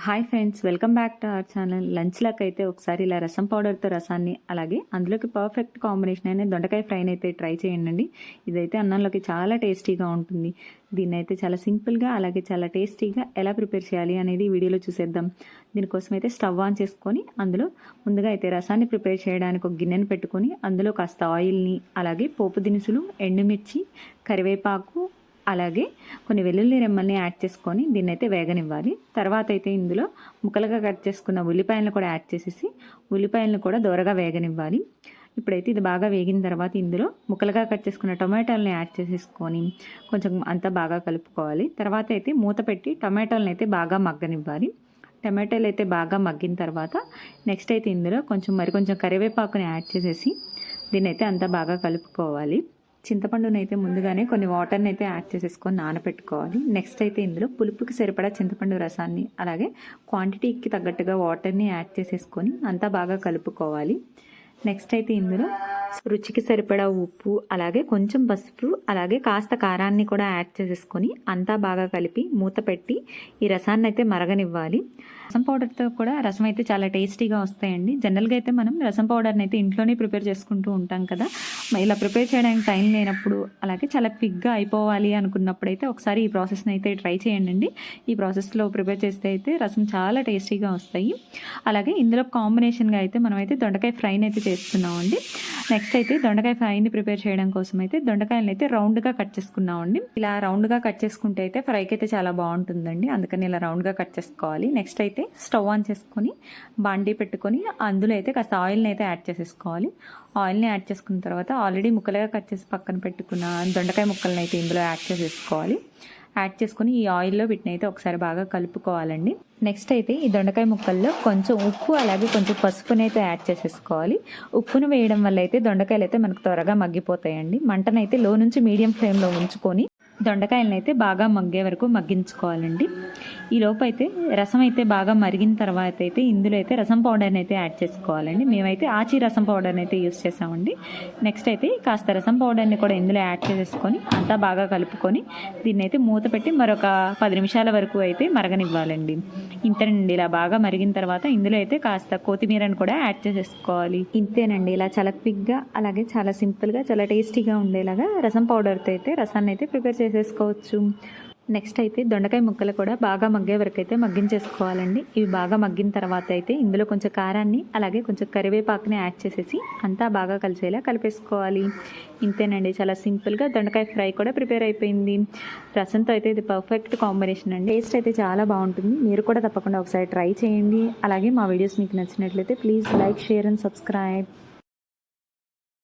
Hi friends, welcome back to our channel. లంచ్లోకి అయితే ఒకసారి ఇలా రసం పౌడర్తో రసాన్ని, అలాగే అందులోకి పర్ఫెక్ట్ కాంబినేషన్ అయిన దొండకాయ ఫ్రైని అయితే ట్రై చేయండి. ఇదైతే అన్నంలోకి చాలా టేస్టీగా ఉంటుంది. దీన్ని అయితే చాలా సింపుల్గా అలాగే చాలా టేస్టీగా ఎలా ప్రిపేర్ చేయాలి అనేది వీడియోలో చూసేద్దాం. దీనికోసం అయితే స్టవ్ ఆన్ చేసుకొని అందులో ముందుగా అయితే రసాన్ని ప్రిపేర్ చేయడానికి ఒక గిన్నెను పెట్టుకొని అందులో కాస్త ఆయిల్ని, అలాగే పోపు దినుసులు, ఎండుమిర్చి, కరివేపాకు, అలాగే కొన్ని వెల్లుల్లి రెమ్మల్ని యాడ్ చేసుకొని దీన్ని అయితే వేగనివ్వాలి. తర్వాత అయితే ఇందులో ముక్కలుగా కట్ చేసుకున్న ఉల్లిపాయలను కూడా యాడ్ చేసేసి ఉల్లిపాయలను కూడా దోరగా వేగనివ్వాలి. ఇప్పుడైతే ఇది బాగా వేగిన తర్వాత ఇందులో ముక్కలుగా కట్ చేసుకున్న టొమాటోలని యాడ్ చేసేసుకొని కొంచెం అంతా బాగా కలుపుకోవాలి. తర్వాత అయితే మూత పెట్టి టొమాటోలను అయితే బాగా మగ్గనివ్వాలి. టమాటాలు అయితే బాగా మగ్గిన తర్వాత నెక్స్ట్ అయితే ఇందులో కొంచెం కరివేపాకుని యాడ్ చేసేసి దీన్ని అయితే అంతా బాగా కలుపుకోవాలి. చింతపండుని అయితే ముందుగానే కొన్ని వాటర్ని అయితే యాడ్ చేసేసుకొని నానబెట్టుకోవాలి. నెక్స్ట్ అయితే ఇందులో పులుపుకి సరిపడా చింతపండు రసాన్ని, అలాగే క్వాంటిటీకి తగ్గట్టుగా వాటర్ని యాడ్ చేసేసుకొని అంతా బాగా కలుపుకోవాలి. నెక్స్ట్ అయితే ఇందులో రుచికి సరిపడా ఉప్పు, అలాగే కొంచెం పసుపు, అలాగే కాస్త కారాన్ని కూడా యాడ్ చేసేసుకొని అంతా బాగా కలిపి మూత పెట్టి ఈ రసాన్ని అయితే మరగనివ్వాలి. రసం పౌడర్తో కూడా రసం అయితే చాలా టేస్టీగా వస్తాయండి. జనరల్గా అయితే మనం రసం పౌడర్ని అయితే ఇంట్లోనే ప్రిపేర్ చేసుకుంటూ ఉంటాం కదా. ఇలా ప్రిపేర్ చేయడానికి టైం లేనప్పుడు, అలాగే చాలా క్విక్గా అయిపోవాలి అనుకున్నప్పుడు అయితే ఒకసారి ఈ ప్రాసెస్ని అయితే ట్రై చేయండి. ఈ ప్రాసెస్లో ప్రిపేర్ చేస్తే అయితే రసం చాలా టేస్టీగా వస్తాయి. అలాగే ఇందులో కాంబినేషన్గా అయితే మనం అయితే దొండకాయ ఫ్రైని అయితే చేస్తున్నామండి. నెక్స్ట్ అయితే దొండకాయ ఫ్రైని ప్రిపేర్ చేయడం కోసం అయితే దొండకాయలను అయితే రౌండ్గా కట్ చేసుకున్నామండి. ఇలా రౌండ్గా కట్ చేసుకుంటే అయితే ఫ్రైకి అయితే చాలా బాగుంటుందండి. అందుకని ఇలా రౌండ్గా కట్ చేసుకోవాలి. నెక్స్ట్ అయితే స్టవ్ ఆన్ చేసుకొని బాండీ పెట్టుకొని అందులో అయితే కాస్త ఆయిల్ని అయితే యాడ్ చేసేసుకోవాలి. ఆయిల్ని యాడ్ చేసుకున్న తర్వాత ఆల్రెడీ ముక్కలుగా కట్ చేసి పక్కన పెట్టుకున్న దొండకాయ ముక్కలను అయితే ఇందులో యాడ్ చేసేసుకోవాలి. యాడ్ చేసుకుని ఈ ఆయిల్లో వీటిని అయితే ఒకసారి బాగా కలుపుకోవాలండి. నెక్స్ట్ అయితే ఈ దొండకాయ ముక్కల్లో కొంచెం ఉప్పు, అలాగే కొంచెం పసుపుని అయితే యాడ్ చేసేసుకోవాలి. ఉప్పును వేయడం వల్ల అయితే దొండకాయలు అయితే మనకు త్వరగా మగ్గిపోతాయండి. మంటనైతే లో నుంచి మీడియం ఫ్లేమ్లో ఉంచుకొని దొండకాయలను అయితే బాగా మగ్గే వరకు మగ్గించుకోవాలండి. ఈ లోపు అయితే రసం అయితే బాగా మరిగిన తర్వాత అయితే ఇందులో అయితే రసం పౌడర్ని అయితే యాడ్ చేసుకోవాలండి. మేమైతే ఆచి రసం పౌడర్ని అయితే యూస్ చేసామండి. నెక్స్ట్ అయితే కాస్త రసం పౌడర్ని కూడా ఇందులో యాడ్ చేసేసుకొని అంతా బాగా కలుపుకొని దీన్ని అయితే మూత పెట్టి మరొక 10 నిమిషాల వరకు అయితే మరగనివ్వాలండి. ఇంతేనండి. ఇలా బాగా మరిగిన తర్వాత ఇందులో అయితే కాస్త కొత్తిమీరని కూడా యాడ్ చేసేసుకోవాలి. ఇంతేనండి. ఇలా చాలా క్విక్గా, అలాగే చాలా సింపుల్గా, చాలా టేస్టీగా ఉండేలాగా రసం పౌడర్తో అయితే రసాన్ని అయితే ప్రిపేర్ చేసేసుకోవచ్చు. నెక్స్ట్ అయితే దొండకాయ ముక్కలు కూడా బాగా మగ్గే వరకు అయితే మగ్గించేసుకోవాలండి. ఇవి బాగా మగ్గిన తర్వాత అయితే ఇందులో కొంచెం కారాన్ని, అలాగే కొంచెం కరివేపాకుని యాడ్ చేసేసి అంతా బాగా కలిసేలా కలిపేసుకోవాలి. ఇంతేనండి. చాలా సింపుల్గా దొండకాయ ఫ్రై కూడా ప్రిపేర్ అయిపోయింది. రసంతో అయితే ఇది పర్ఫెక్ట్ కాంబినేషన్ అండి. టేస్ట్ అయితే చాలా బాగుంటుంది. మీరు కూడా తప్పకుండా ఒకసారి ట్రై చేయండి. అలాగే మా వీడియోస్ మీకు నచ్చినట్లయితే please like, share and subscribe.